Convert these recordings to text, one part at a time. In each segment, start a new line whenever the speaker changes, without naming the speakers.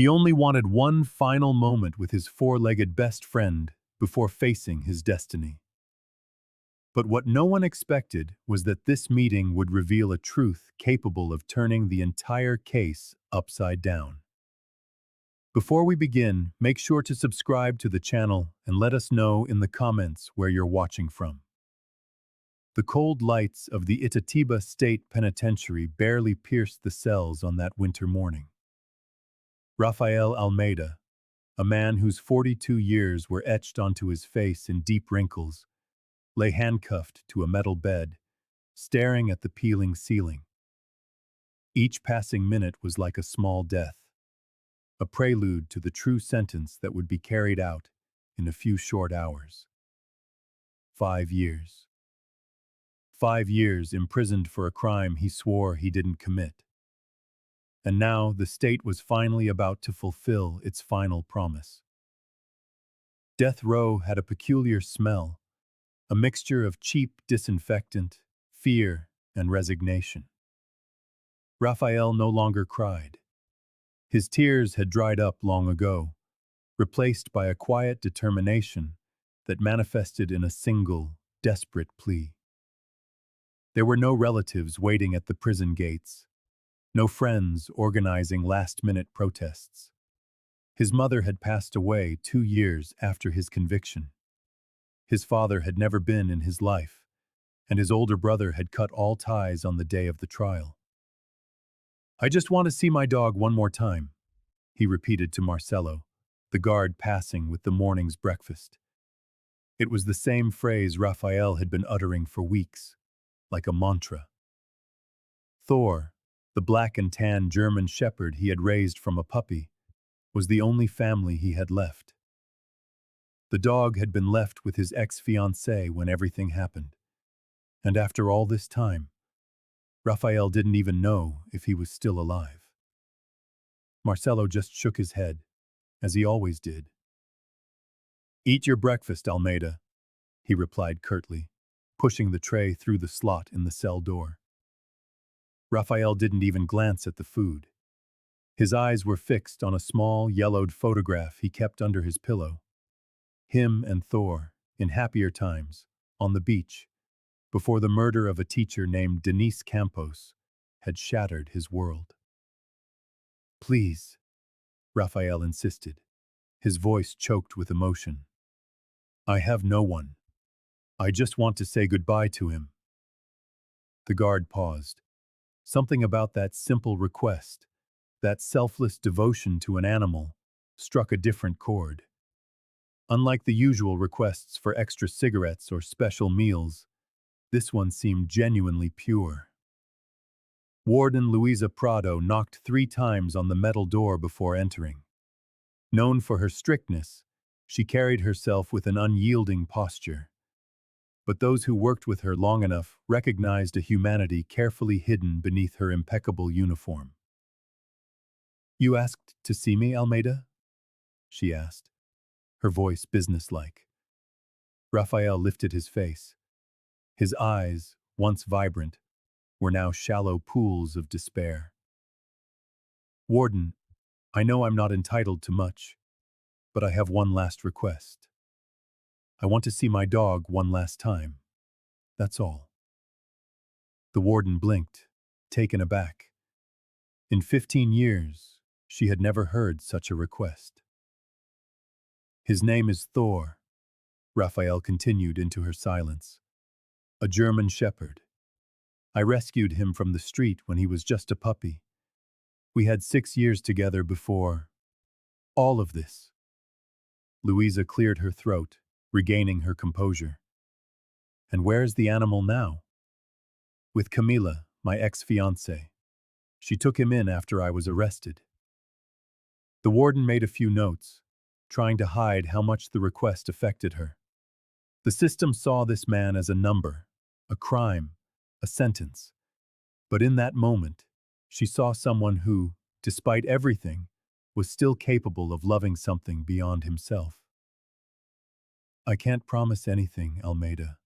He only wanted one final moment with his four-legged best friend before facing his destiny. But what no one expected was that this meeting would reveal a truth capable of turning the entire case upside down. Before we begin, make sure to subscribe to the channel and let us know in the comments where you're watching from. The cold lights of the Itatiba State Penitentiary barely pierced the cells on that winter morning. Rafael Almeida, a man whose 42 years were etched onto his face in deep wrinkles, lay handcuffed to a metal bed, staring at the peeling ceiling. Each passing minute was like a small death, a prelude to the true sentence that would be carried out in a few short hours. 5 years. 5 years imprisoned for a crime he swore he didn't commit. And now the state was finally about to fulfill its final promise. Death row had a peculiar smell, a mixture of cheap disinfectant, fear, and resignation. Raphael no longer cried. His tears had dried up long ago, replaced by a quiet determination that manifested in a single, desperate plea. There were no relatives waiting at the prison gates, no friends organizing last-minute protests. His mother had passed away 2 years after his conviction. His father had never been in his life, and his older brother had cut all ties on the day of the trial. "I just want to see my dog one more time," he repeated to Marcelo, the guard passing with the morning's breakfast. It was the same phrase Raphael had been uttering for weeks, like a mantra. Thor, the black and tan German shepherd he had raised from a puppy, was the only family he had left. The dog had been left with his ex-fiancée when everything happened. And after all this time, Raphael didn't even know if he was still alive. Marcelo just shook his head, as he always did. "Eat your breakfast, Almeida," he replied curtly, pushing the tray through the slot in the cell door. Raphael didn't even glance at the food. His eyes were fixed on a small, yellowed photograph he kept under his pillow. Him and Thor, in happier times, on the beach, before the murder of a teacher named Denise Campos had shattered his world. "Please," Raphael insisted, his voice choked with emotion. "I have no one. I just want to say goodbye to him." The guard paused. Something about that simple request, that selfless devotion to an animal, struck a different chord. Unlike the usual requests for extra cigarettes or special meals, this one seemed genuinely pure. Warden Luiza Prado knocked 3 times on the metal door before entering. Known for her strictness, she carried herself with an unyielding posture. But those who worked with her long enough recognized a humanity carefully hidden beneath her impeccable uniform. "You asked to see me, Almeida?" she asked, her voice businesslike. Raphael lifted his face. His eyes, once vibrant, were now shallow pools of despair. "Warden, I know I'm not entitled to much, but I have one last request. I want to see my dog one last time. That's all." The warden blinked, taken aback. In 15 years, she had never heard such a request. "His name is Thor," Raphael continued into her silence. "A German shepherd. I rescued him from the street when he was just a puppy. We had 6 years together before all of this." Luiza cleared her throat, regaining her composure. "And where's the animal now?" "With Camila, my ex-fiancée. She took him in after I was arrested." The warden made a few notes, trying to hide how much the request affected her. The system saw this man as a number, a crime, a sentence. But in that moment, she saw someone who, despite everything, was still capable of loving something beyond himself. "I can't promise anything, Almeida,"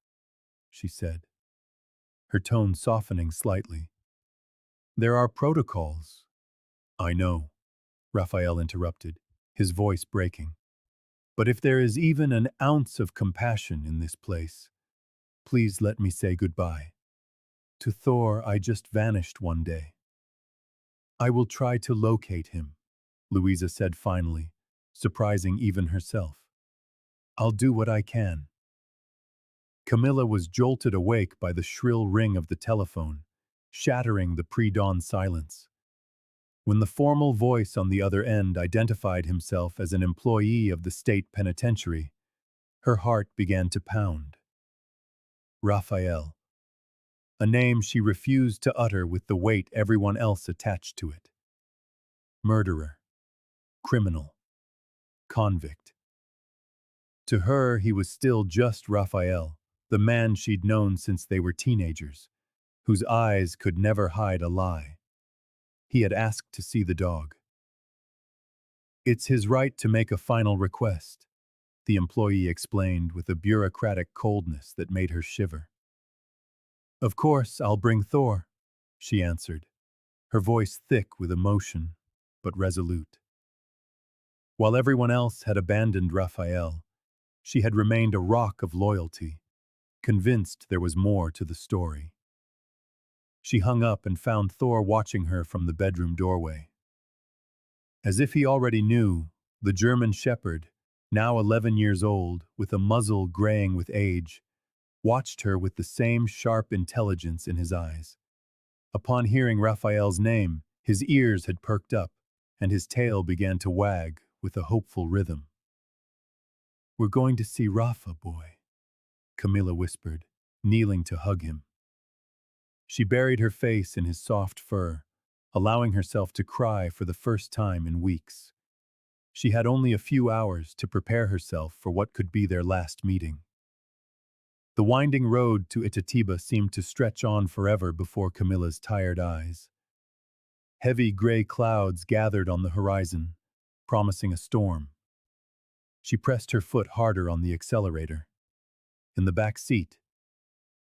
she said, her tone softening slightly. "There are protocols." "I know," Raphael interrupted, his voice breaking. But if there is even an ounce of compassion in this place, please let me say goodbye. To Thor I just vanished one day. I will try to locate him, Luiza said finally, surprising even herself. I'll do what I can. Camilla was jolted awake by the shrill ring of the telephone, shattering the pre-dawn silence. When the formal voice on the other end identified himself as an employee of the state penitentiary, her heart began to pound. Raphael. A name she refused to utter with the weight everyone else attached to it. Murderer. Criminal. Convict. To her, he was still just Raphael, the man she'd known since they were teenagers, whose eyes could never hide a lie. He had asked to see the dog. It's his right to make a final request, the employee explained with a bureaucratic coldness that made her shiver. Of course, I'll bring Thor, she answered, her voice thick with emotion, but resolute. While everyone else had abandoned Raphael, she had remained a rock of loyalty, convinced there was more to the story. She hung up and found Thor watching her from the bedroom doorway. As if he already knew, the German shepherd, now 11 years old, with a muzzle graying with age, watched her with the same sharp intelligence in his eyes. Upon hearing Raphael's name, his ears had perked up, and his tail began to wag with a hopeful rhythm. We're going to see Rafa, boy, Camilla whispered, kneeling to hug him. She buried her face in his soft fur, allowing herself to cry for the first time in weeks. She had only a few hours to prepare herself for what could be their last meeting. The winding road to Itatiba seemed to stretch on forever before Camilla's tired eyes. Heavy gray clouds gathered on the horizon, promising a storm. She pressed her foot harder on the accelerator. In the back seat,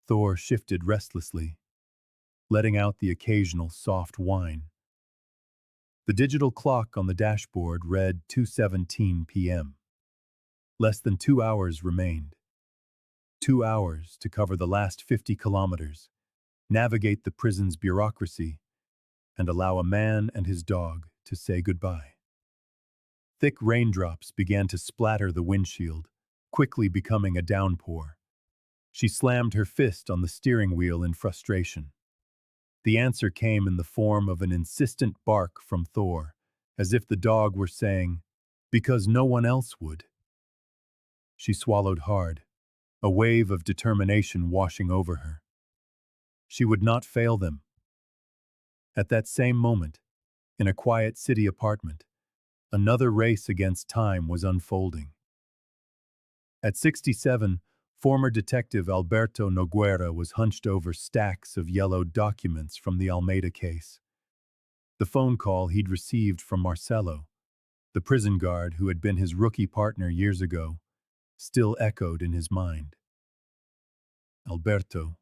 Thor shifted restlessly, letting out the occasional soft whine. The digital clock on the dashboard read 2:17 p.m. Less than 2 hours remained. 2 hours to cover the last 50 kilometers, navigate the prison's bureaucracy, and allow a man and his dog to say goodbye. Thick raindrops began to splatter the windshield, quickly becoming a downpour. She slammed her fist on the steering wheel in frustration. The answer came in the form of an insistent bark from Thor, as if the dog were saying, "Because no one else would." She swallowed hard, a wave of determination washing over her. She would not fail them. At that same moment, in a quiet city apartment, another race against time was unfolding. At 67, former detective Alberto Nogueira was hunched over stacks of yellowed documents from the Almeida case. The phone call he'd received from Marcelo, the prison guard who had been his rookie partner years ago, still echoed in his mind. Alberto,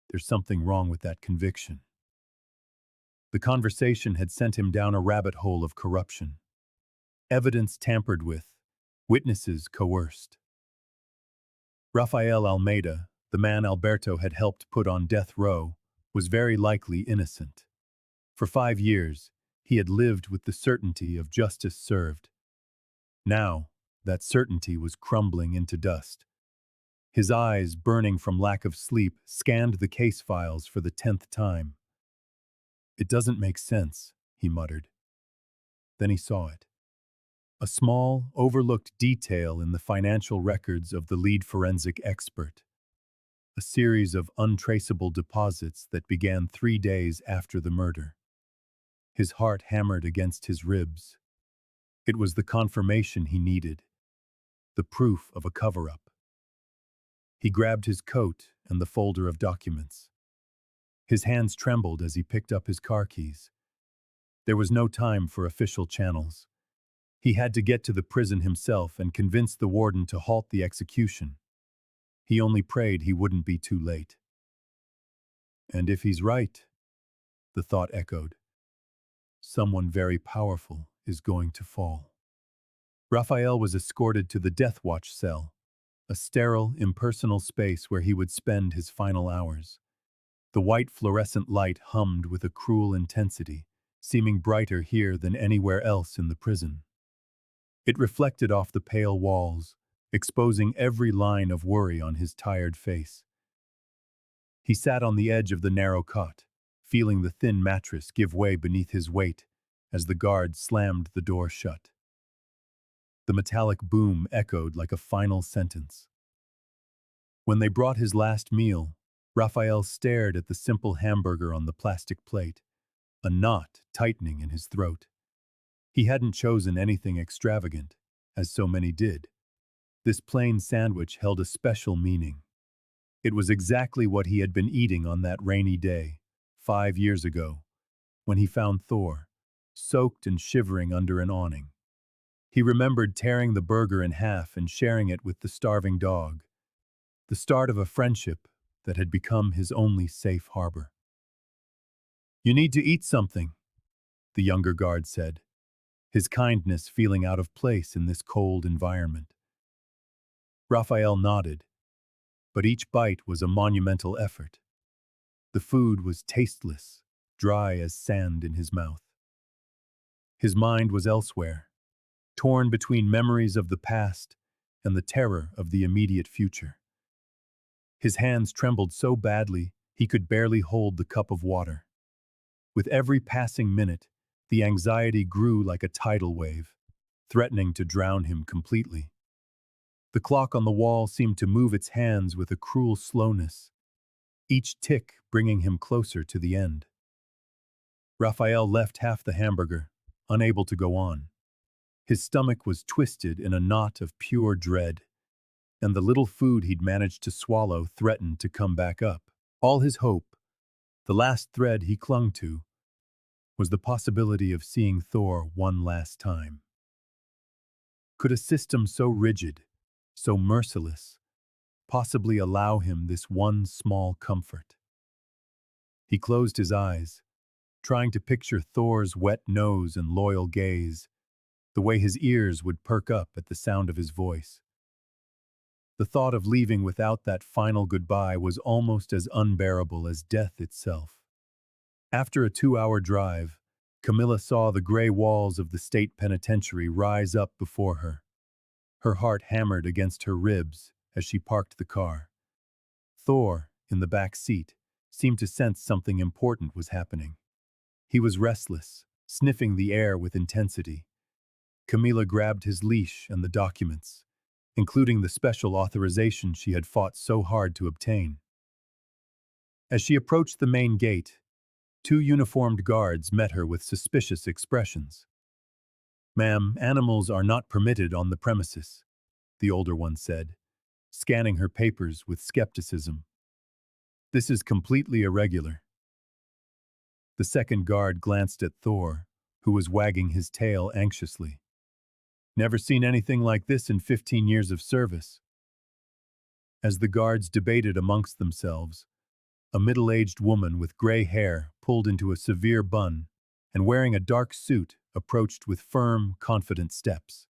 there's something wrong with that conviction. The conversation had sent him down a rabbit hole of corruption. Evidence tampered with, witnesses coerced. Rafael Almeida, the man Alberto had helped put on death row, was very likely innocent. For 5 years, he had lived with the certainty of justice served. Now, that certainty was crumbling into dust. His eyes, burning from lack of sleep, scanned the case files for the 10th time. It doesn't make sense, he muttered. Then he saw it. A small, overlooked detail in the financial records of the lead forensic expert. A series of untraceable deposits that began 3 days after the murder. His heart hammered against his ribs. It was the confirmation he needed, the proof of a cover-up. He grabbed his coat and the folder of documents. His hands trembled as he picked up his car keys. There was no time for official channels. He had to get to the prison himself and convince the warden to halt the execution. He only prayed he wouldn't be too late. And if he's right, the thought echoed, someone very powerful is going to fall. Rafael was escorted to the Death Watch cell, a sterile, impersonal space where he would spend his final hours. The white fluorescent light hummed with a cruel intensity, seeming brighter here than anywhere else in the prison. It reflected off the pale walls, exposing every line of worry on his tired face. He sat on the edge of the narrow cot, feeling the thin mattress give way beneath his weight as the guard slammed the door shut. The metallic boom echoed like a final sentence. When they brought his last meal, Raphael stared at the simple hamburger on the plastic plate, a knot tightening in his throat. He hadn't chosen anything extravagant, as so many did. This plain sandwich held a special meaning. It was exactly what he had been eating on that rainy day, 5 years ago, when he found Thor, soaked and shivering under an awning. He remembered tearing the burger in half and sharing it with the starving dog, the start of a friendship that had become his only safe harbor. "You need to eat something," the younger guard said, his kindness feeling out of place in this cold environment. Raphael nodded, but each bite was a monumental effort. The food was tasteless, dry as sand in his mouth. His mind was elsewhere, torn between memories of the past and the terror of the immediate future. His hands trembled so badly he could barely hold the cup of water. With every passing minute, the anxiety grew like a tidal wave, threatening to drown him completely. The clock on the wall seemed to move its hands with a cruel slowness, each tick bringing him closer to the end. Raphael left half the hamburger, unable to go on. His stomach was twisted in a knot of pure dread, and the little food he'd managed to swallow threatened to come back up. All his hope, the last thread he clung to, was the possibility of seeing Thor one last time. Could a system so rigid, so merciless, possibly allow him this one small comfort? He closed his eyes, trying to picture Thor's wet nose and loyal gaze, the way his ears would perk up at the sound of his voice. The thought of leaving without that final goodbye was almost as unbearable as death itself. After a 2-hour drive, Camilla saw the gray walls of the state penitentiary rise up before her. Her heart hammered against her ribs as she parked the car. Thor, in the back seat, seemed to sense something important was happening. He was restless, sniffing the air with intensity. Camilla grabbed his leash and the documents, including the special authorization she had fought so hard to obtain. As she approached the main gate, 2 uniformed guards met her with suspicious expressions. "Ma'am, animals are not permitted on the premises," the older one said, scanning her papers with skepticism. "This is completely irregular." The second guard glanced at Thor, who was wagging his tail anxiously. "Never seen anything like this in 15 years of service." As the guards debated amongst themselves, a middle-aged woman with gray hair pulled into a severe bun and wearing a dark suit approached with firm, confident steps.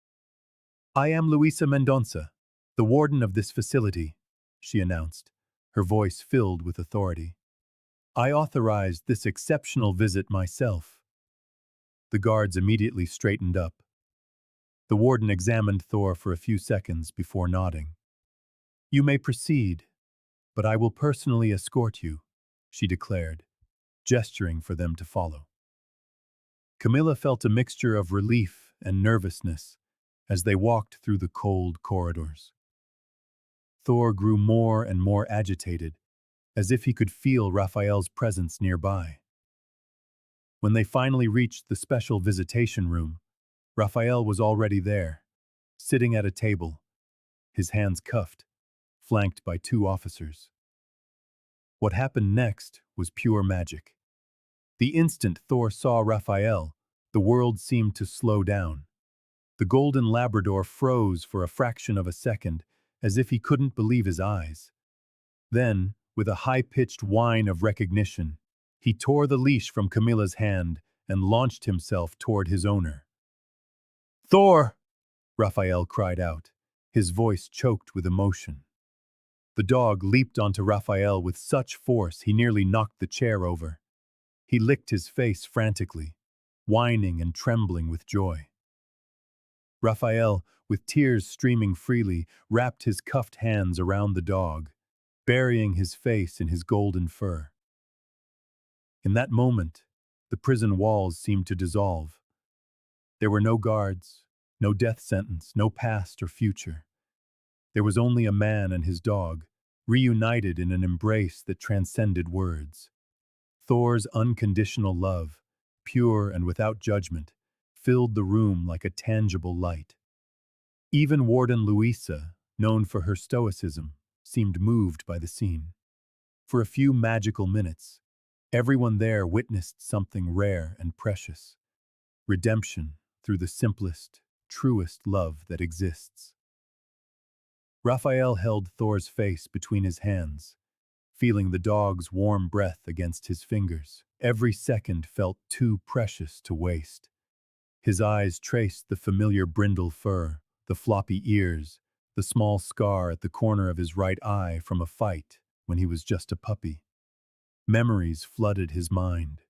"I am Luisa Mendonça, the warden of this facility," she announced, her voice filled with authority. "I authorized this exceptional visit myself." The guards immediately straightened up. The warden examined Thor for a few seconds before nodding. "You may proceed, but I will personally escort you," she declared, gesturing for them to follow. Camilla felt a mixture of relief and nervousness as they walked through the cold corridors. Thor grew more and more agitated, as if he could feel Raphael's presence nearby. When they finally reached the special visitation room, Raphael was already there, sitting at a table, his hands cuffed, flanked by 2 officers. What happened next was pure magic. The instant Thor saw Raphael, the world seemed to slow down. The golden Labrador froze for a fraction of a second, as if he couldn't believe his eyes. Then, with a high-pitched whine of recognition, he tore the leash from Camilla's hand and launched himself toward his owner. Thor! Raphael cried out, his voice choked with emotion. The dog leaped onto Raphael with such force he nearly knocked the chair over. He licked his face frantically, whining and trembling with joy. Raphael, with tears streaming freely, wrapped his cuffed hands around the dog, burying his face in his golden fur. In that moment, the prison walls seemed to dissolve. There were no guards, no death sentence, no past or future. There was only a man and his dog, reunited in an embrace that transcended words. Thor's unconditional love, pure and without judgment, filled the room like a tangible light. Even Warden Luiza, known for her stoicism, seemed moved by the scene. For a few magical minutes, everyone there witnessed something rare and precious: redemption through the simplest, truest love that exists. Raphael held Thor's face between his hands, feeling the dog's warm breath against his fingers. Every second felt too precious to waste. His eyes traced the familiar brindle fur, the floppy ears, the small scar at the corner of his right eye from a fight when he was just a puppy. Memories flooded his mind.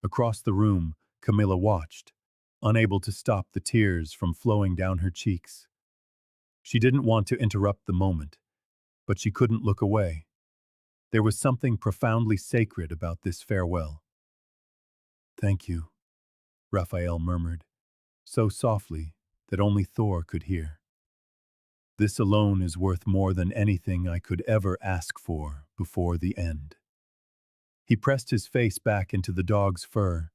Across the room, Camilla watched, unable to stop the tears from flowing down her cheeks. She didn't want to interrupt the moment, but she couldn't look away. There was something profoundly sacred about this farewell. "Thank you," Raphael murmured, so softly that only Thor could hear. "This alone is worth more than anything I could ever ask for before the end." He pressed his face back into the dog's fur,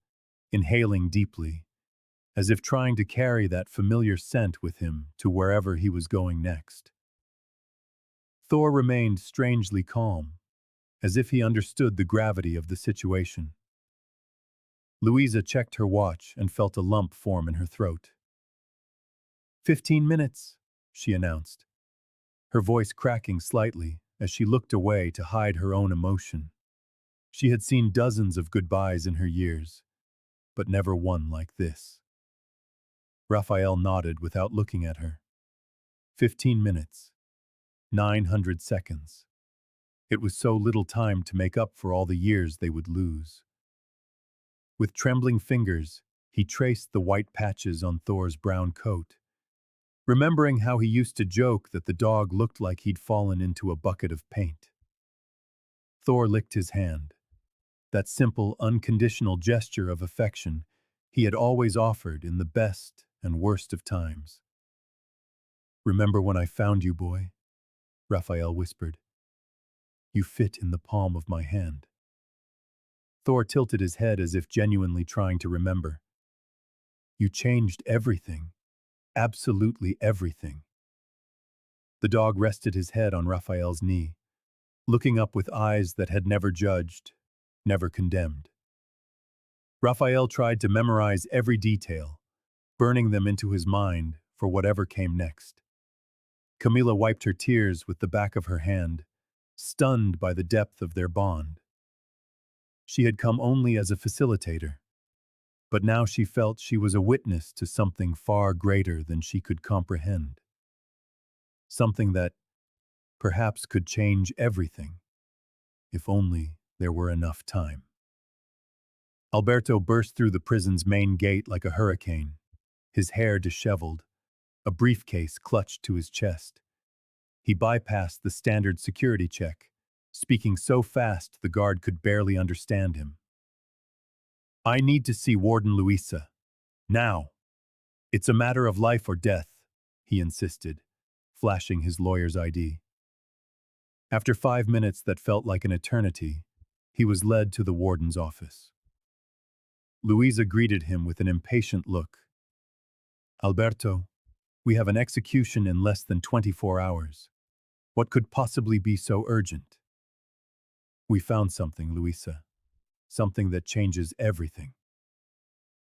inhaling deeply, as if trying to carry that familiar scent with him to wherever he was going next. Thor remained strangely calm, as if he understood the gravity of the situation. Luiza checked her watch and felt a lump form in her throat. 15 minutes, she announced, her voice cracking slightly as she looked away to hide her own emotion. She had seen dozens of goodbyes in her years, but never one like this. Raphael nodded without looking at her. 15 minutes. 900 seconds. It was so little time to make up for all the years they would lose. With trembling fingers, he traced the white patches on Thor's brown coat, remembering how he used to joke that the dog looked like he'd fallen into a bucket of paint. Thor licked his hand, that simple, unconditional gesture of affection he had always offered in the best and worst of times. "Remember when I found you, boy?" Raphael whispered. "You fit in the palm of my hand." Thor tilted his head as if genuinely trying to remember. "You changed everything. Absolutely everything." The dog rested his head on Raphael's knee, looking up with eyes that had never judged, never condemned. Raphael tried to memorize every detail, burning them into his mind for whatever came next. Camilla wiped her tears with the back of her hand, stunned by the depth of their bond. She had come only as a facilitator, but now she felt she was a witness to something far greater than she could comprehend. Something that perhaps could change everything, if only there were enough time. Alberto burst through the prison's main gate like a hurricane, his hair disheveled, a briefcase clutched to his chest. He bypassed the standard security check, speaking so fast the guard could barely understand him. "I need to see Warden Luiza. Now. It's a matter of life or death," he insisted, flashing his lawyer's ID. After 5 minutes that felt like an eternity, he was led to the warden's office. Luiza greeted him with an impatient look. "Alberto, we have an execution in less than 24 hours. What could possibly be so urgent?" "We found something, Luiza. Something that changes everything."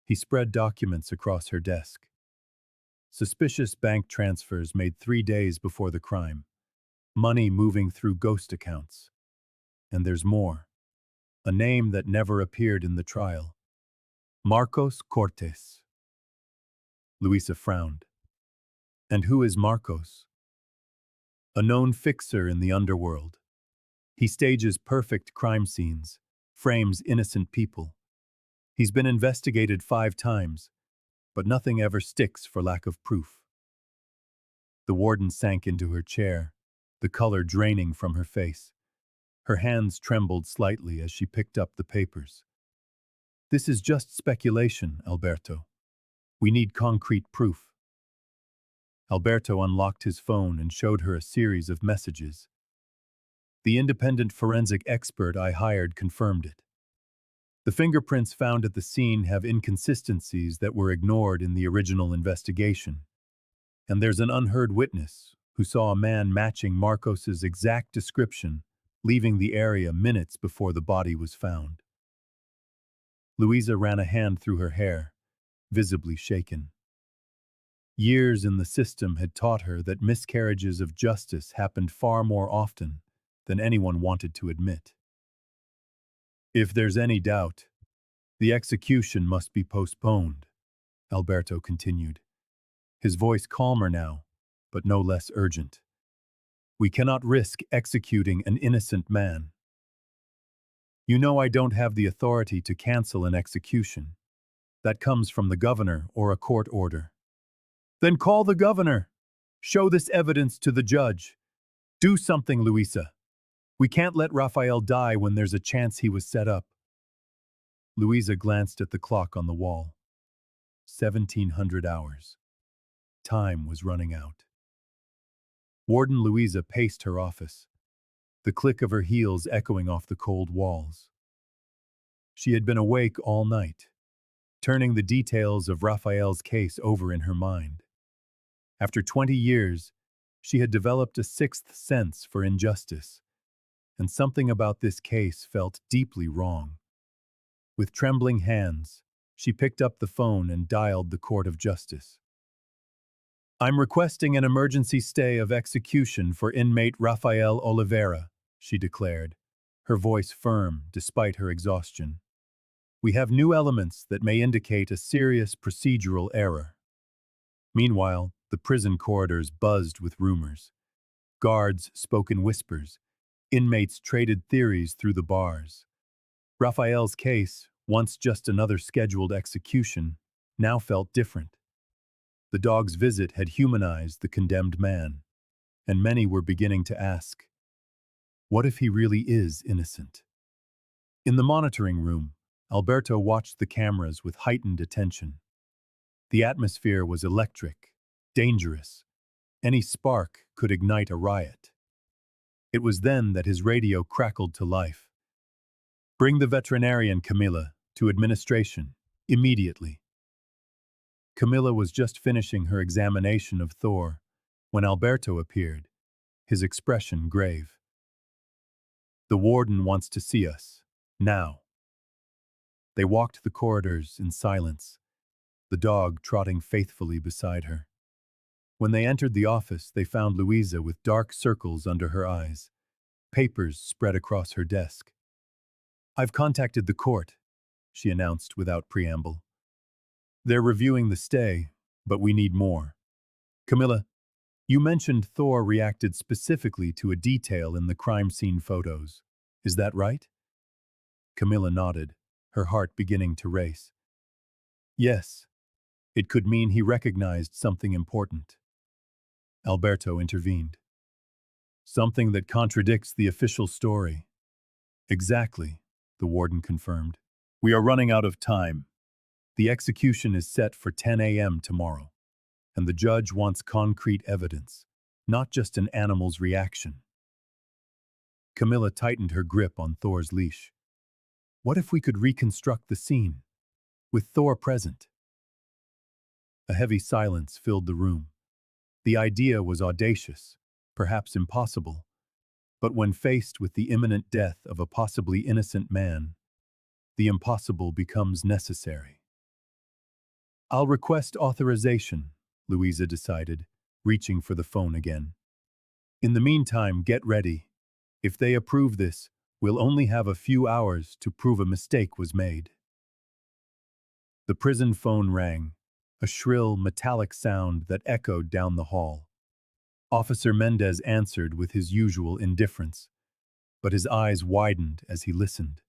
He spread documents across her desk. Suspicious bank transfers made 3 days before the crime. Money moving through ghost accounts. And there's more. A name that never appeared in the trial. Marcos Cortes. Luisa frowned. And who is Marcos? A known fixer in the underworld. He stages perfect crime scenes, frames innocent people. He's been investigated 5 times, but nothing ever sticks for lack of proof. The warden sank into her chair, the color draining from her face. Her hands trembled slightly as she picked up the papers. This is just speculation, Alberto. We need concrete proof. Alberto unlocked his phone and showed her a series of messages. The independent forensic expert I hired confirmed it. The fingerprints found at the scene have inconsistencies that were ignored in the original investigation. And there's an unheard witness who saw a man matching Marcos's exact description, leaving the area minutes before the body was found. Luisa ran a hand through her hair, visibly shaken. Years in the system had taught her that miscarriages of justice happened far more often than anyone wanted to admit. If there's any doubt, the execution must be postponed, Alberto continued, his voice calmer now, but no less urgent. We cannot risk executing an innocent man. You know I don't have the authority to cancel an execution. That comes from the governor or a court order. Then call the governor. Show this evidence to the judge. Do something, Luisa. We can't let Rafael die when there's a chance he was set up. Luisa glanced at the clock on the wall. 1700 hours. Time was running out. Warden Luiza paced her office, the click of her heels echoing off the cold walls. She had been awake all night, turning the details of Rafael's case over in her mind. After 20 years, she had developed a sixth sense for injustice, and something about this case felt deeply wrong. With trembling hands, she picked up the phone and dialed the Court of Justice. I'm requesting an emergency stay of execution for inmate Rafael Oliveira, she declared, her voice firm despite her exhaustion. We have new elements that may indicate a serious procedural error. Meanwhile, the prison corridors buzzed with rumors. Guards spoke in whispers. Inmates traded theories through the bars. Rafael's case, once just another scheduled execution, now felt different. The dog's visit had humanized the condemned man, and many were beginning to ask, what if he really is innocent? In the monitoring room, Alberto watched the cameras with heightened attention. The atmosphere was electric, dangerous. Any spark could ignite a riot. It was then that his radio crackled to life. Bring the veterinarian, Camila, to administration, immediately. Camila was just finishing her examination of Thor when Alberto appeared, his expression grave. The warden wants to see us, now. They walked the corridors in silence, the dog trotting faithfully beside her. When they entered the office, they found Luisa with dark circles under her eyes, papers spread across her desk. I've contacted the court, she announced without preamble. They're reviewing the stay, but we need more. Camila, you mentioned Thor reacted specifically to a detail in the crime scene photos. Is that right? Camila nodded, her heart beginning to race. Yes, it could mean he recognized something important. Alberto intervened. Something that contradicts the official story. Exactly, the warden confirmed. We are running out of time. The execution is set for 10 a.m. tomorrow, and the judge wants concrete evidence, not just an animal's reaction. Camila tightened her grip on Thor's leash. What if we could reconstruct the scene, with Thor present? A heavy silence filled the room. The idea was audacious, perhaps impossible, but when faced with the imminent death of a possibly innocent man, the impossible becomes necessary. I'll request authorization, Luisa decided, reaching for the phone again. In the meantime, get ready. If they approve this, we'll only have a few hours to prove a mistake was made. The prison phone rang, a shrill, metallic sound that echoed down the hall. Officer Mendez answered with his usual indifference, but his eyes widened as he listened.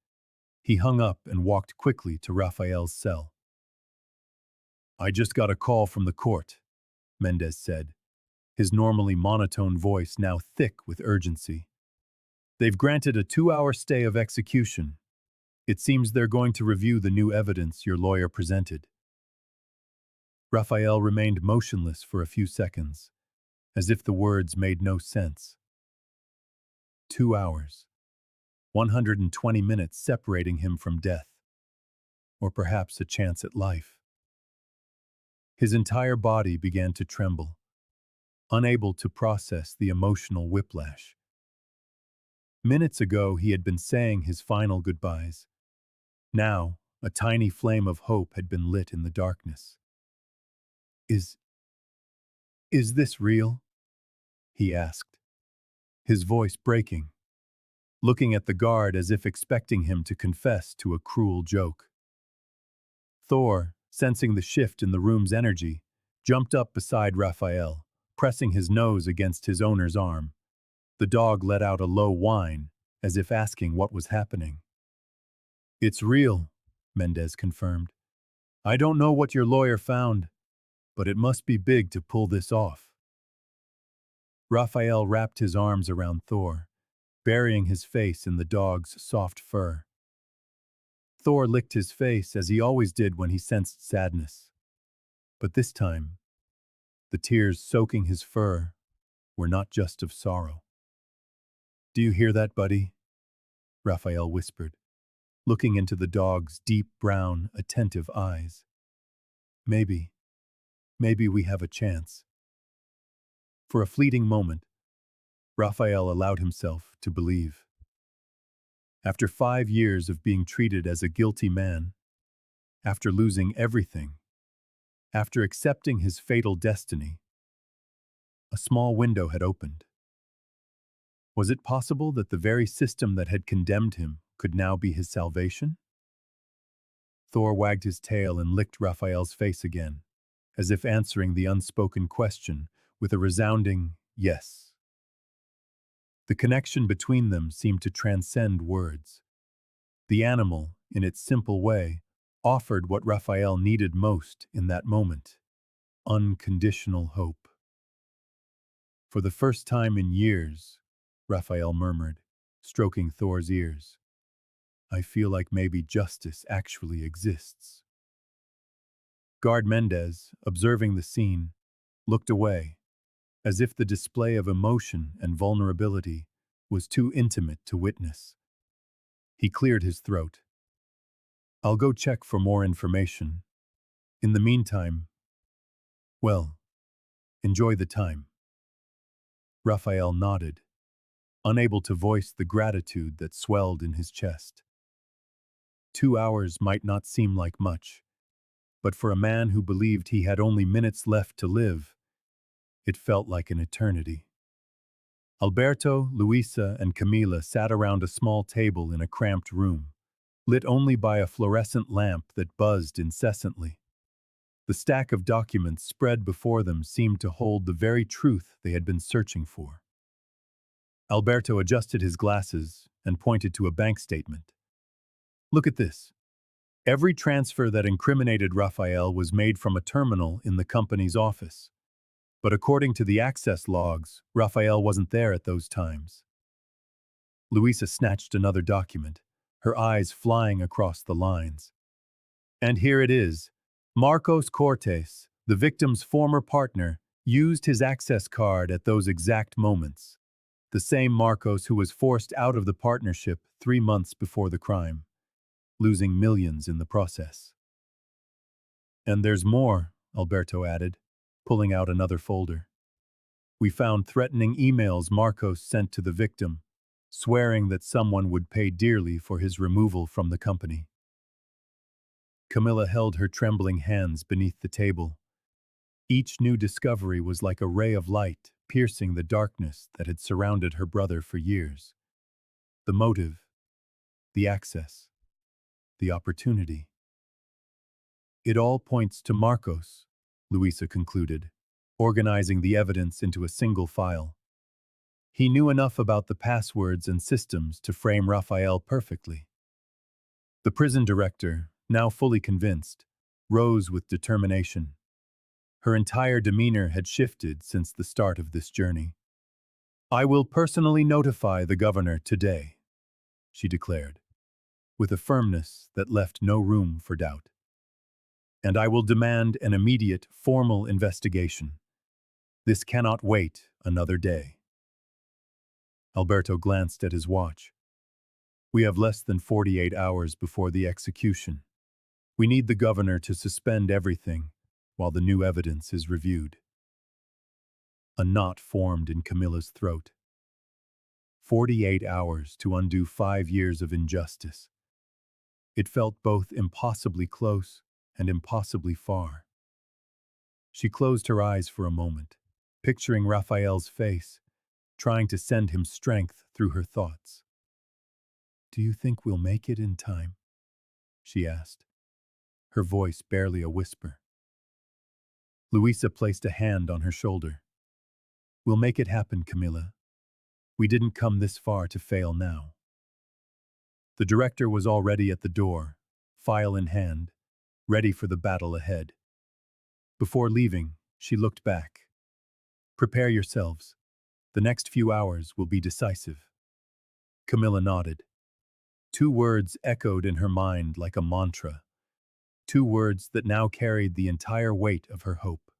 He hung up and walked quickly to Rafael's cell. "I just got a call from the court," Mendez said, his normally monotone voice now thick with urgency. "They've granted a 2-hour stay of execution. It seems they're going to review the new evidence your lawyer presented." Rafael remained motionless for a few seconds, as if the words made no sense. 2 hours. 120 minutes separating him from death. Or perhaps a chance at life. His entire body began to tremble, unable to process the emotional whiplash. Minutes ago, he had been saying his final goodbyes. Now, a tiny flame of hope had been lit in the darkness. Is this real?" he asked, his voice breaking, looking at the guard as if expecting him to confess to a cruel joke. Thor, sensing the shift in the room's energy, jumped up beside Rafael, pressing his nose against his owner's arm. The dog let out a low whine, as if asking what was happening. "It's real," Mendez confirmed. "I don't know what your lawyer found, but it must be big to pull this off." Rafael wrapped his arms around Thor, burying his face in the dog's soft fur. Thor licked his face as he always did when he sensed sadness. But this time, the tears soaking his fur were not just of sorrow. "Do you hear that, buddy?" Rafael whispered, looking into the dog's deep brown, attentive eyes. Maybe we have a chance." For a fleeting moment, Rafael allowed himself to believe. After 5 years of being treated as a guilty man, after losing everything, after accepting his fatal destiny, a small window had opened. Was it possible that the very system that had condemned him could now be his salvation? Thor wagged his tail and licked Raphael's face again, as if answering the unspoken question with a resounding yes. The connection between them seemed to transcend words. The animal, in its simple way, offered what Raphael needed most in that moment: unconditional hope. "For the first time in years," Raphael murmured, stroking Thor's ears, "I feel like maybe justice actually exists." Guard Mendez, observing the scene, looked away, as if the display of emotion and vulnerability was too intimate to witness. He cleared his throat. "I'll go check for more information. In the meantime, well, enjoy the time." Raphael nodded, unable to voice the gratitude that swelled in his chest. 2 hours might not seem like much, but for a man who believed he had only minutes left to live, it felt like an eternity. Alberto, Luisa, and Camila sat around a small table in a cramped room, lit only by a fluorescent lamp that buzzed incessantly. The stack of documents spread before them seemed to hold the very truth they had been searching for. Alberto adjusted his glasses and pointed to a bank statement. "Look at this. Every transfer that incriminated Rafael was made from a terminal in the company's office. But according to the access logs, Rafael wasn't there at those times." Luisa snatched another document, her eyes flying across the lines. "And here it is. Marcos Cortes, the victim's former partner, used his access card at those exact moments. The same Marcos who was forced out of the partnership 3 months before the crime, losing millions in the process." "And there's more," Alberto added, pulling out another folder. "We found threatening emails Marcos sent to the victim, swearing that someone would pay dearly for his removal from the company." Camilla held her trembling hands beneath the table. Each new discovery was like a ray of light piercing the darkness that had surrounded her brother for years. The motive, the access, the opportunity. "It all points to Marcos," Luisa concluded, organizing the evidence into a single file. He knew enough about the passwords and systems to frame Rafael perfectly. The prison director, now fully convinced, rose with determination. Her entire demeanor had shifted since the start of this journey. "I will personally notify the governor today," she declared, with a firmness that left no room for doubt. "And I will demand an immediate, formal investigation. This cannot wait another day." Alberto glanced at his watch. "We have less than 48 hours before the execution. We need the governor to suspend everything while the new evidence is reviewed." A knot formed in Camilla's throat. 48 hours to undo 5 years of injustice. It felt both impossibly close and impossibly far. She closed her eyes for a moment, picturing Raphael's face, trying to send him strength through her thoughts. "Do you think we'll make it in time?" she asked, her voice barely a whisper. Luisa placed a hand on her shoulder. "We'll make it happen, Camilla. We didn't come this far to fail now." The director was already at the door, file in hand, ready for the battle ahead. Before leaving, she looked back. "Prepare yourselves. The next few hours will be decisive." Camilla nodded. 2 words echoed in her mind like a mantra. 2 words that now carried the entire weight of her hope.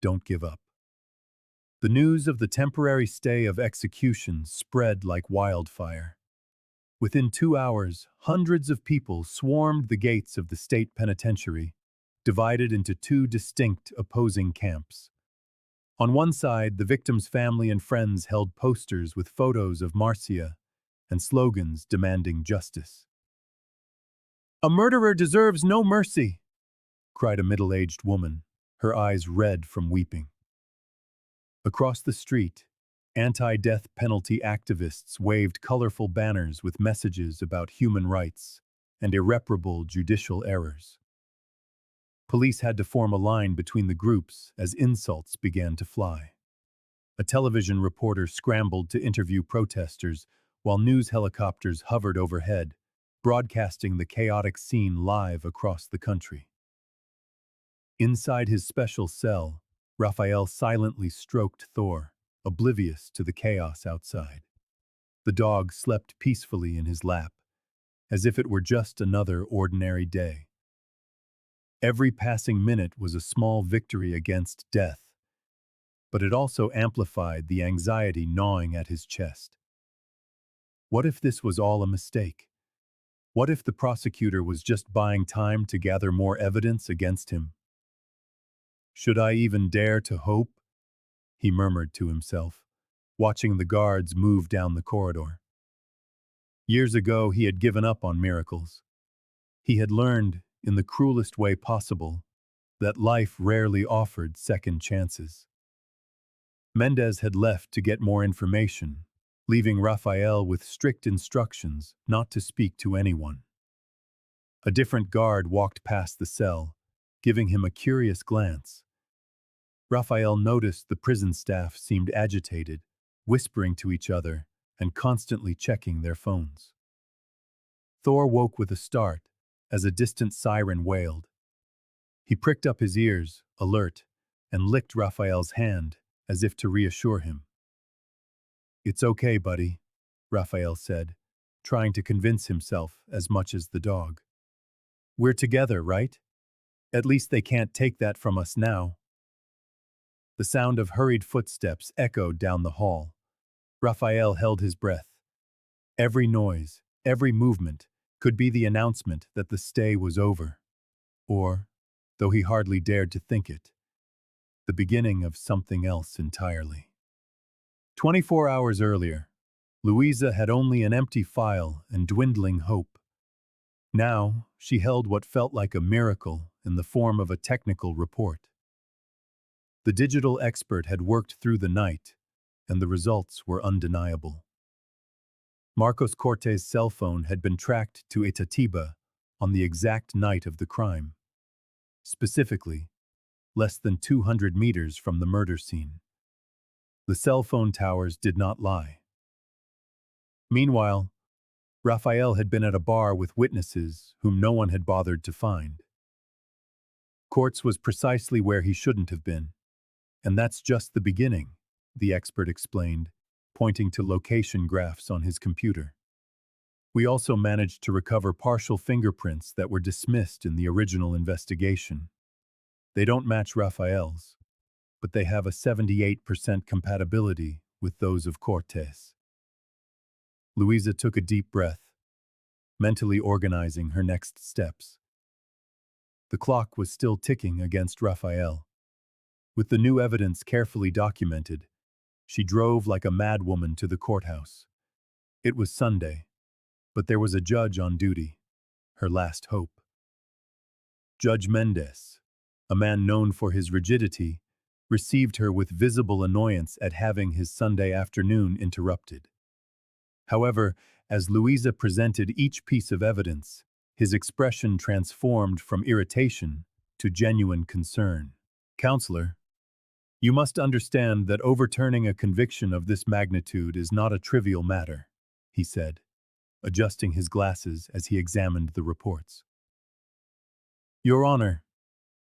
Don't give up. The news of the temporary stay of execution spread like wildfire. Within 2 hours, hundreds of people swarmed the gates of the state penitentiary, divided into 2 distinct opposing camps. On one side, the victim's family and friends held posters with photos of Marcia and slogans demanding justice. "A murderer deserves no mercy," cried a middle-aged woman, her eyes red from weeping. Across the street, anti-death penalty activists waved colorful banners with messages about human rights and irreparable judicial errors. Police had to form a line between the groups as insults began to fly. A television reporter scrambled to interview protesters while news helicopters hovered overhead, broadcasting the chaotic scene live across the country. Inside his special cell, Rafael silently stroked Thor, oblivious to the chaos outside. The dog slept peacefully in his lap, as if it were just another ordinary day. Every passing minute was a small victory against death, but it also amplified the anxiety gnawing at his chest. What if this was all a mistake? What if the prosecutor was just buying time to gather more evidence against him? "Should I even dare to hope?" he murmured to himself, watching the guards move down the corridor. Years ago, he had given up on miracles. He had learned, in the cruelest way possible, that life rarely offered second chances. Mendez had left to get more information, leaving Rafael with strict instructions not to speak to anyone. A different guard walked past the cell, giving him a curious glance. Rafael noticed the prison staff seemed agitated, whispering to each other and constantly checking their phones. Thor woke with a start as a distant siren wailed. He pricked up his ears, alert, and licked Rafael's hand as if to reassure him. "It's okay, buddy," Rafael said, trying to convince himself as much as the dog. "We're together, right? At least they can't take that from us now." The sound of hurried footsteps echoed down the hall. Rafael held his breath. Every noise, every movement, could be the announcement that the stay was over. Or, though he hardly dared to think it, the beginning of something else entirely. 24 hours earlier, Luiza had only an empty file and dwindling hope. Now, she held what felt like a miracle in the form of a technical report. The digital expert had worked through the night, and the results were undeniable. Marcos Cortes' cell phone had been tracked to Itatiba on the exact night of the crime. Specifically, less than 200 meters from the murder scene. The cell phone towers did not lie. Meanwhile, Rafael had been at a bar with witnesses whom no one had bothered to find. Courts was precisely where he shouldn't have been. And that's just the beginning, the expert explained, pointing to location graphs on his computer. We also managed to recover partial fingerprints that were dismissed in the original investigation. They don't match Rafael's, but they have a 78% compatibility with those of Cortez. Luiza took a deep breath, mentally organizing her next steps. The clock was still ticking against Rafael. With the new evidence carefully documented, she drove like a madwoman to the courthouse. It was Sunday, but there was a judge on duty, her last hope. Judge Mendez, a man known for his rigidity, received her with visible annoyance at having his Sunday afternoon interrupted. However, as Luiza presented each piece of evidence, his expression transformed from irritation to genuine concern. "Counselor, you must understand that overturning a conviction of this magnitude is not a trivial matter," he said, adjusting his glasses as he examined the reports. "Your Honor,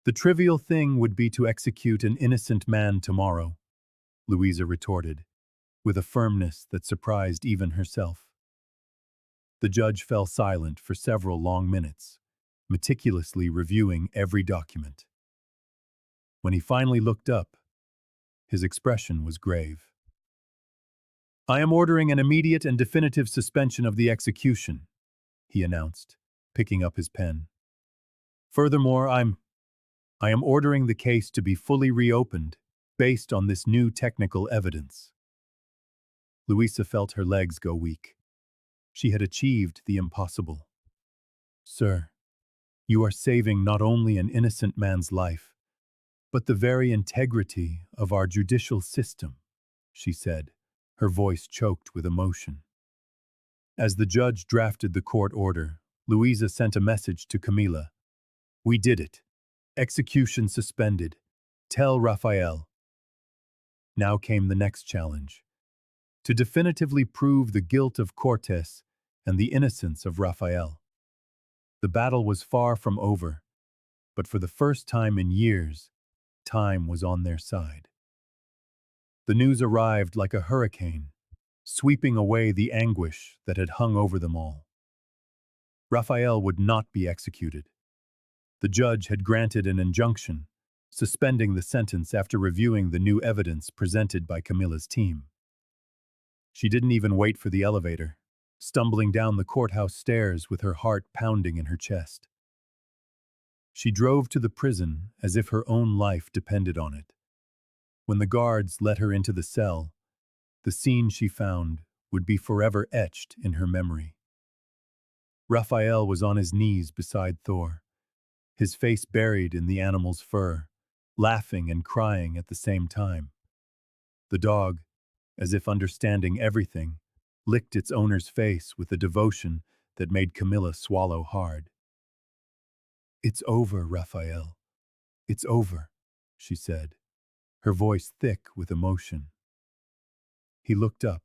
the trivial thing would be to execute an innocent man tomorrow," Luiza retorted, with a firmness that surprised even herself. The judge fell silent for several long minutes, meticulously reviewing every document. When he finally looked up, his expression was grave. "I am ordering an immediate and definitive suspension of the execution," he announced, picking up his pen. "Furthermore, I am ordering the case to be fully reopened based on this new technical evidence." Luiza felt her legs go weak. She had achieved the impossible. "Sir, you are saving not only an innocent man's life, but the very integrity of our judicial system," she said, her voice choked with emotion. As the judge drafted the court order, Luiza sent a message to Camila. "We did it. Execution suspended. Tell Rafael." Now came the next challenge: to definitively prove the guilt of Cortez and the innocence of Rafael. The battle was far from over, but for the first time in years, time was on their side. The news arrived like a hurricane, sweeping away the anguish that had hung over them all. Rafael would not be executed. The judge had granted an injunction, suspending the sentence after reviewing the new evidence presented by Camila's team. She didn't even wait for the elevator, stumbling down the courthouse stairs with her heart pounding in her chest. She drove to the prison as if her own life depended on it. When the guards let her into the cell, the scene she found would be forever etched in her memory. Rafael was on his knees beside Thor, his face buried in the animal's fur, laughing and crying at the same time. The dog, as if understanding everything, licked its owner's face with a devotion that made Camila swallow hard. "It's over, Rafael. It's over," she said, her voice thick with emotion. He looked up.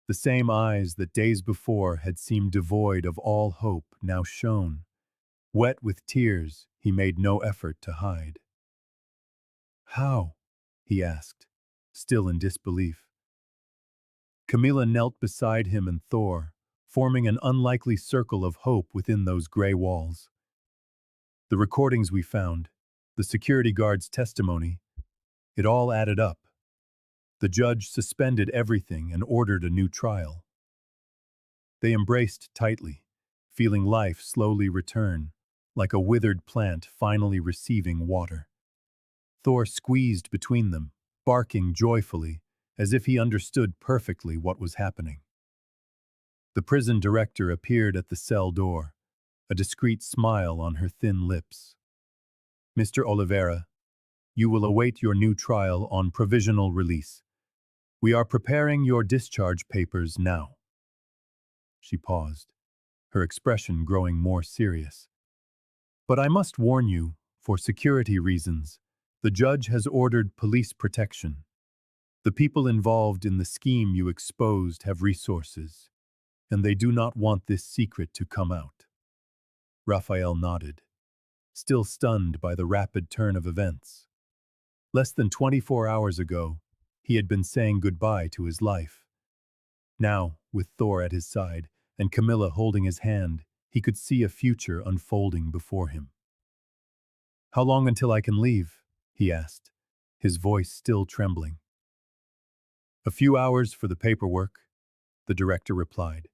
The same eyes that days before had seemed devoid of all hope now shone. Wet with tears, he made no effort to hide. "How?" he asked, still in disbelief. Camila knelt beside him and Thor, forming an unlikely circle of hope within those gray walls. "The recordings we found, the security guard's testimony, it all added up. The judge suspended everything and ordered a new trial." They embraced tightly, feeling life slowly return, like a withered plant finally receiving water. Thor squeezed between them, barking joyfully, as if he understood perfectly what was happening. The prison director appeared at the cell door, a discreet smile on her thin lips. "Mr. Oliveira, you will await your new trial on provisional release. We are preparing your discharge papers now." She paused, her expression growing more serious. "But I must warn you, for security reasons, The judge has ordered police protection. The people involved in the scheme you exposed have resources, and they do not want this secret to come out. Rafael nodded, still stunned by the rapid turn of events. Less than 24 hours ago, he had been saying goodbye to his life. Now, with Thor at his side and Camilla holding his hand, he could see a future unfolding before him. "How long until I can leave?" he asked, his voice still trembling. "A few hours for the paperwork," the director replied.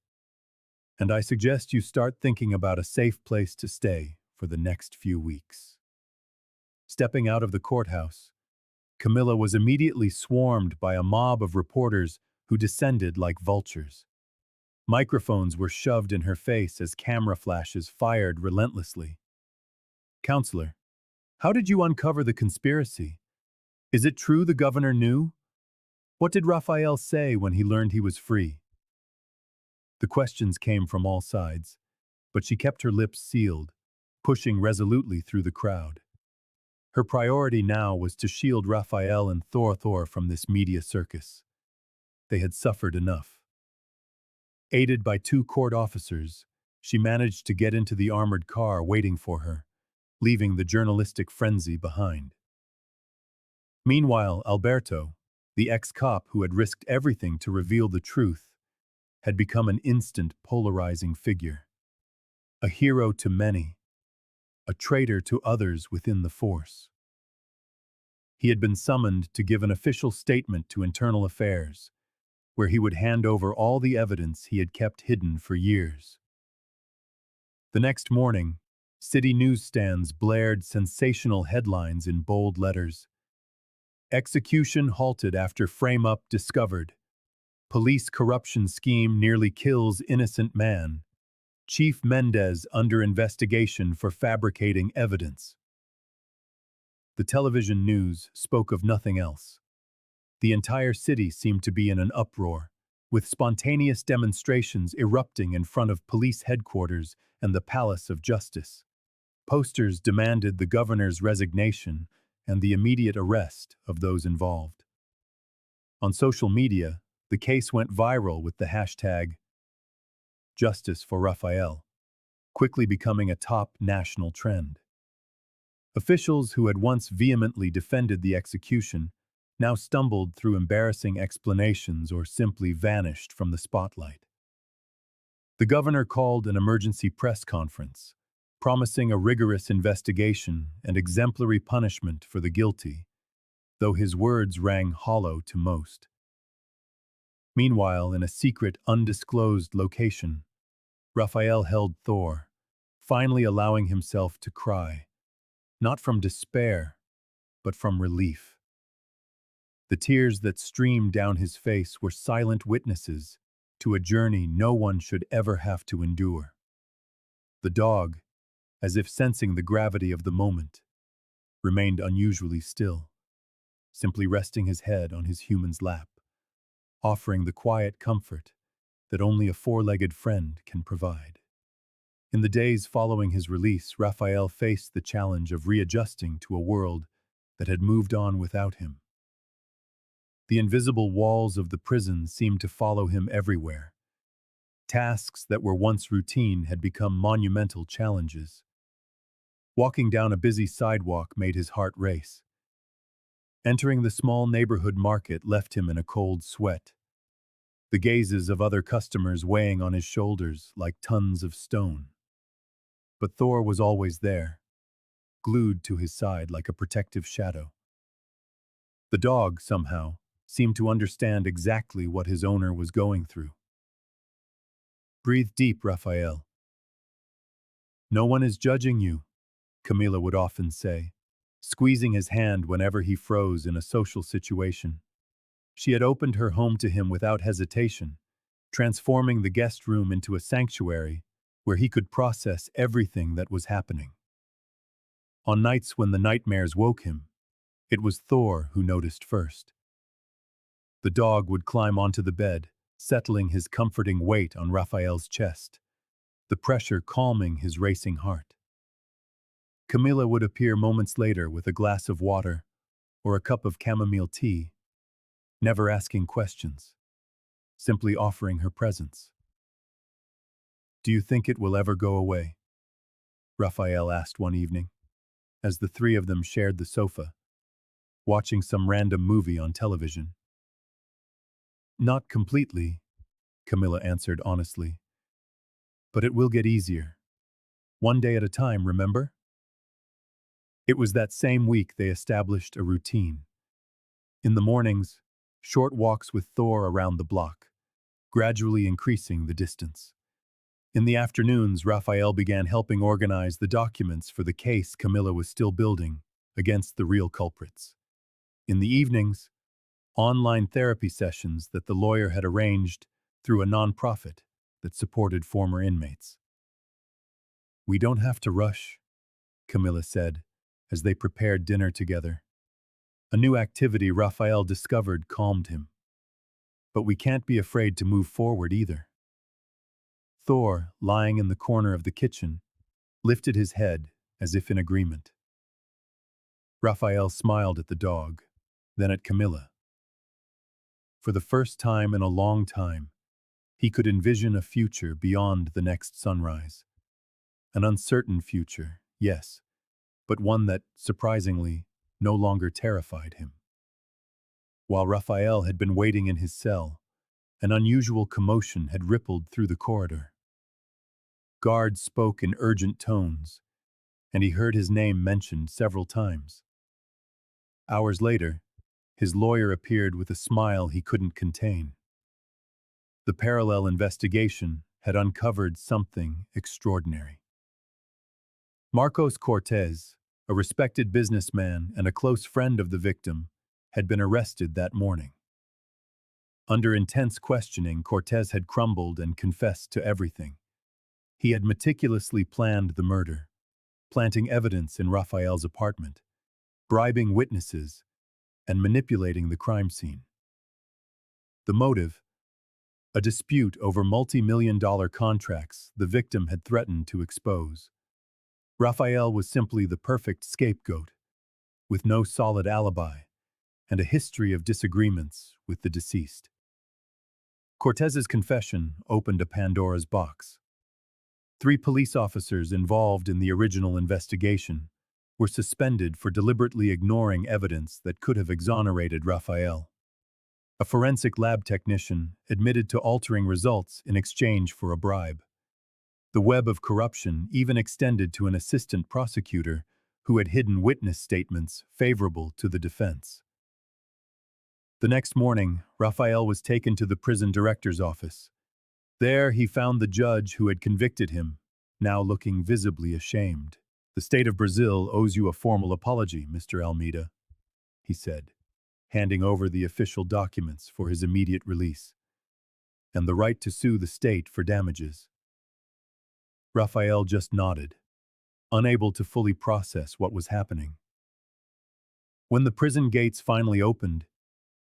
"And I suggest you start thinking about a safe place to stay for the next few weeks." Stepping out of the courthouse, Camilla was immediately swarmed by a mob of reporters who descended like vultures. Microphones were shoved in her face as camera flashes fired relentlessly. "Counselor, how did you uncover the conspiracy? Is it true the governor knew? What did Rafael say when he learned he was free?" The questions came from all sides, but she kept her lips sealed, pushing resolutely through the crowd. Her priority now was to shield Rafael and Thor from this media circus. They had suffered enough. Aided by 2 court officers, she managed to get into the armored car waiting for her, leaving the journalistic frenzy behind. Meanwhile, Alberto, the ex-cop who had risked everything to reveal the truth, had become an instant polarizing figure. A hero to many, a traitor to others within the force. He had been summoned to give an official statement to Internal Affairs, where he would hand over all the evidence he had kept hidden for years. The next morning, city newsstands blared sensational headlines in bold letters. "Execution halted after frame-up discovered. Police corruption scheme nearly kills innocent man. Chief Mendez under investigation for fabricating evidence." The television news spoke of nothing else. The entire city seemed to be in an uproar, with spontaneous demonstrations erupting in front of police headquarters and the Palace of Justice. Posters demanded the governor's resignation and the immediate arrest of those involved. On social media, the case went viral with the hashtag Justice for Rafael, quickly becoming a top national trend. Officials who had once vehemently defended the execution now stumbled through embarrassing explanations or simply vanished from the spotlight. The governor called an emergency press conference, promising a rigorous investigation and exemplary punishment for the guilty, though his words rang hollow to most. Meanwhile, in a secret, undisclosed location, Rafael held Thor, finally allowing himself to cry, not from despair, but from relief. The tears that streamed down his face were silent witnesses to a journey no one should ever have to endure. The dog, as if sensing the gravity of the moment, remained unusually still, simply resting his head on his human's lap, offering the quiet comfort that only a 4-legged friend can provide. In the days following his release, Rafael faced the challenge of readjusting to a world that had moved on without him. The invisible walls of the prison seemed to follow him everywhere. Tasks that were once routine had become monumental challenges. Walking down a busy sidewalk made his heart race. Entering the small neighborhood market left him in a cold sweat, the gazes of other customers weighing on his shoulders like tons of stone. But Thor was always there, glued to his side like a protective shadow. The dog, somehow, seemed to understand exactly what his owner was going through. "Breathe deep, Rafael. No one is judging you," Camila would often say, squeezing his hand whenever he froze in a social situation. She had opened her home to him without hesitation, transforming the guest room into a sanctuary where he could process everything that was happening. On nights when the nightmares woke him, it was Thor who noticed first. The dog would climb onto the bed, settling his comforting weight on Rafael's chest, the pressure calming his racing heart. Camilla would appear moments later with a glass of water, or a cup of chamomile tea, never asking questions, simply offering her presence. "Do you think it will ever go away?" Rafael asked one evening, as the three of them shared the sofa, watching some random movie on television. "Not completely," Camilla answered honestly, "but it will get easier. One day at a time, remember?" It was that same week they established a routine. In the mornings, short walks with Thor around the block, gradually increasing the distance. In the afternoons, Rafael began helping organize the documents for the case Camilla was still building against the real culprits. In the evenings, online therapy sessions that the lawyer had arranged through a nonprofit that supported former inmates. "We don't have to rush," Camilla said, as they prepared dinner together. A new activity Rafael discovered calmed him. "But we can't be afraid to move forward either." Thor, lying in the corner of the kitchen, lifted his head as if in agreement. Rafael smiled at the dog, then at Camilla. For the first time in a long time, he could envision a future beyond the next sunrise. An uncertain future, yes, but one that, surprisingly, no longer terrified him. While Rafael had been waiting in his cell, an unusual commotion had rippled through the corridor. Guards spoke in urgent tones, and he heard his name mentioned several times. Hours later, his lawyer appeared with a smile he couldn't contain. The parallel investigation had uncovered something extraordinary. Marcos Cortez, a respected businessman and a close friend of the victim, had been arrested that morning. Under intense questioning, Cortez had crumbled and confessed to everything. He had meticulously planned the murder, planting evidence in Rafael's apartment, bribing witnesses, and manipulating the crime scene. The motive? A dispute over multi-million-dollar contracts the victim had threatened to expose. Rafael was simply the perfect scapegoat, with no solid alibi and a history of disagreements with the deceased. Cortez's confession opened a Pandora's box. 3 police officers involved in the original investigation were suspended for deliberately ignoring evidence that could have exonerated Rafael. A forensic lab technician admitted to altering results in exchange for a bribe. The web of corruption even extended to an assistant prosecutor who had hidden witness statements favorable to the defense. The next morning, Rafael was taken to the prison director's office. There he found the judge who had convicted him, now looking visibly ashamed. "The state of Brazil owes you a formal apology, Mr. Almeida," he said, handing over the official documents for his immediate release, "and the right to sue the state for damages." Rafael just nodded, unable to fully process what was happening. When the prison gates finally opened,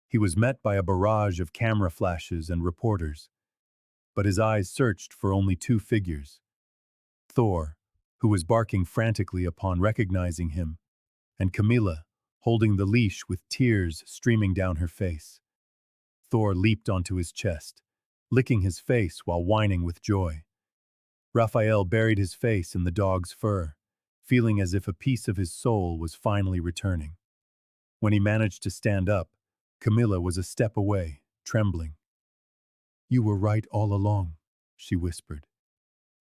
he was met by a barrage of camera flashes and reporters, but his eyes searched for only 2 figures: Thor, who was barking frantically upon recognizing him, and Camilla, holding the leash with tears streaming down her face. Thor leaped onto his chest, licking his face while whining with joy. Rafael buried his face in the dog's fur, feeling as if a piece of his soul was finally returning. When he managed to stand up, Camilla was a step away, trembling. "You were right all along," she whispered.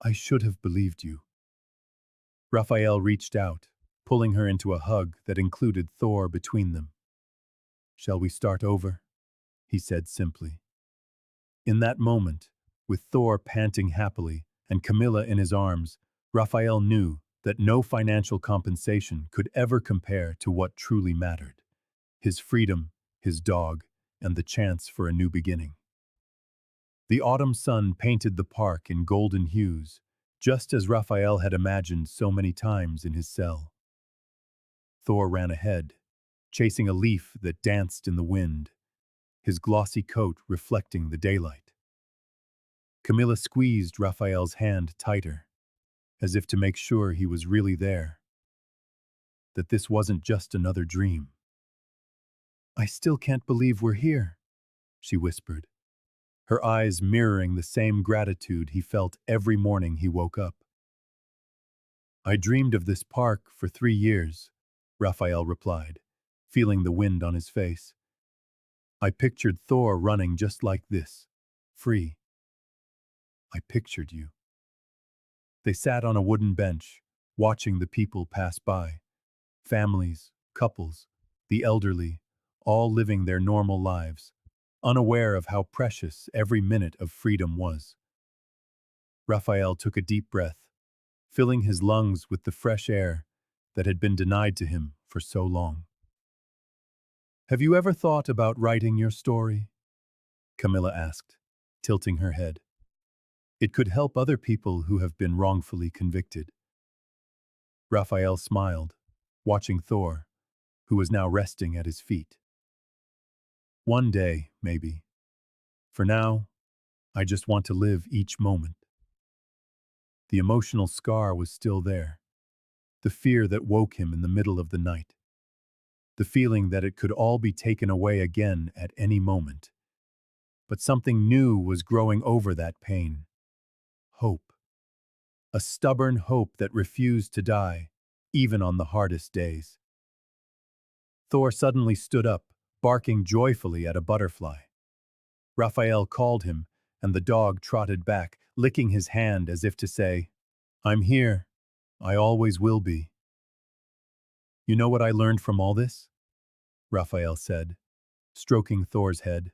"I should have believed you." Rafael reached out, pulling her into a hug that included Thor between them. "Shall we start over?" he said simply. In that moment, with Thor panting happily and Camilla in his arms, Rafael knew that no financial compensation could ever compare to what truly mattered: his freedom, his dog, and the chance for a new beginning. The autumn sun painted the park in golden hues, just as Rafael had imagined so many times in his cell. Thor ran ahead, chasing a leaf that danced in the wind, his glossy coat reflecting the daylight. Camilla squeezed Rafael's hand tighter, as if to make sure he was really there, that this wasn't just another dream. I still can't believe we're here, she whispered, her eyes mirroring the same gratitude he felt every morning he woke up. I dreamed of this park for 3 years, Raphael replied, feeling the wind on his face. I pictured Thor running just like this, free. I pictured you. They sat on a wooden bench, watching the people pass by. Families, couples, the elderly, all living their normal lives, unaware of how precious every minute of freedom was. Raphael took a deep breath, filling his lungs with the fresh air that had been denied to him for so long. Have you ever thought about writing your story? Camilla asked, tilting her head. It could help other people who have been wrongfully convicted. Raphael smiled, watching Thor, who was now resting at his feet. One day, maybe. For now, I just want to live each moment. The emotional scar was still there, the fear that woke him in the middle of the night, the feeling that it could all be taken away again at any moment. But something new was growing over that pain. Hope. A stubborn hope that refused to die, even on the hardest days. Thor suddenly stood up, barking joyfully at a butterfly. Raphael called him, and the dog trotted back, licking his hand as if to say, I'm here. I always will be. You know what I learned from all this? Raphael said, stroking Thor's head.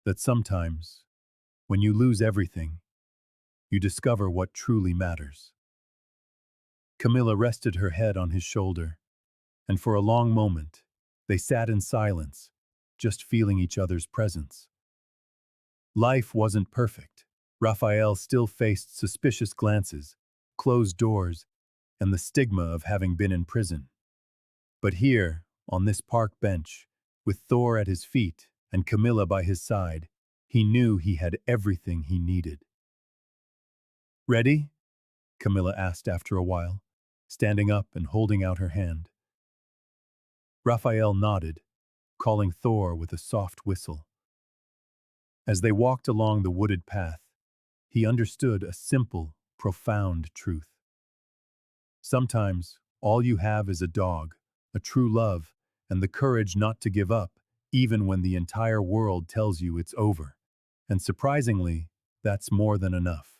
That sometimes, when you lose everything, you discover what truly matters. Camilla rested her head on his shoulder, and for a long moment, they sat in silence, just feeling each other's presence. Life wasn't perfect. Raphael still faced suspicious glances, closed doors, and the stigma of having been in prison. But here, on this park bench, with Thor at his feet and Camilla by his side, he knew he had everything he needed. Ready? Camilla asked after a while, standing up and holding out her hand. Raphael nodded, calling Thor with a soft whistle. As they walked along the wooded path, he understood a simple, profound truth. Sometimes, all you have is a dog, a true love, and the courage not to give up, even when the entire world tells you it's over. And surprisingly, that's more than enough.